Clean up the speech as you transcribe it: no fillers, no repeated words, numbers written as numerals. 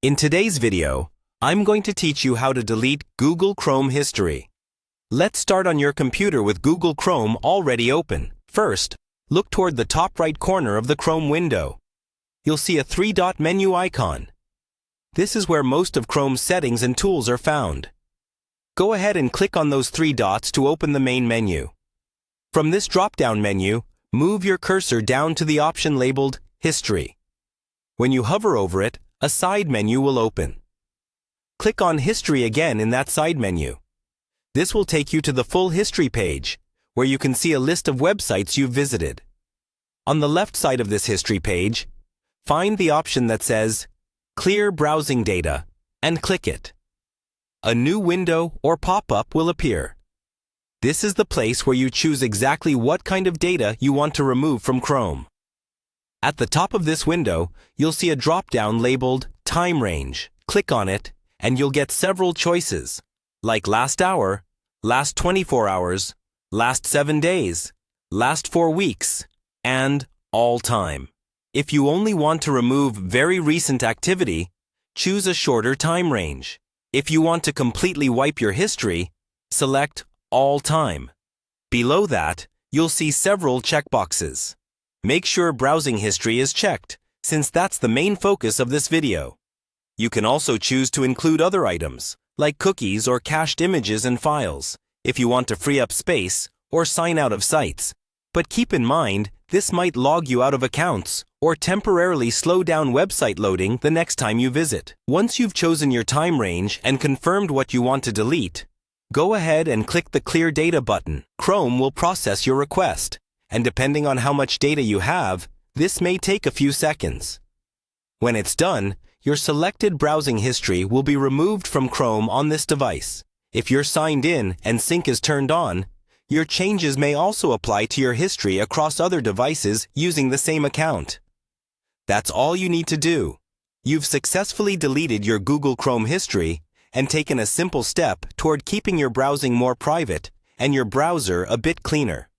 In today's video, I'm going to teach you how to delete Google Chrome history. Let's start on your computer with Google Chrome already open. First, look toward the top right corner of the Chrome window. You'll see a three-dot menu icon. This is where most of Chrome's settings and tools are found. Go ahead and click on those three dots to open the main menu. From this drop-down menu, move your cursor down to the option labeled History. When you hover over it, a side menu will open. Click on History again in that side menu. This will take you to the full history page, where you can see a list of websites you've visited. On the left side of this history page, find the option that says Clear Browsing Data and click it. A new window or pop-up will appear. This is the place where you choose exactly what kind of data you want to remove from Chrome. At the top of this window, you'll see a drop-down labeled Time Range. Click on it, and you'll get several choices, like Last Hour, Last 24 Hours, Last 7 Days, Last 4 Weeks, and All Time. If you only want to remove very recent activity, choose a shorter time range. If you want to completely wipe your history, select All Time. Below that, you'll see several checkboxes. Make sure browsing history is checked, since that's the main focus of this video. You can also choose to include other items, like cookies or cached images and files, if you want to free up space or sign out of sites. But keep in mind, this might log you out of accounts or temporarily slow down website loading the next time you visit. Once you've chosen your time range and confirmed what you want to delete, go ahead and click the Clear Data button. Chrome will process your request, and depending on how much data you have, this may take a few seconds. When it's done, your selected browsing history will be removed from Chrome on this device. If you're signed in and sync is turned on, your changes may also apply to your history across other devices using the same account. That's all you need to do. You've successfully deleted your Google Chrome history and taken a simple step toward keeping your browsing more private and your browser a bit cleaner.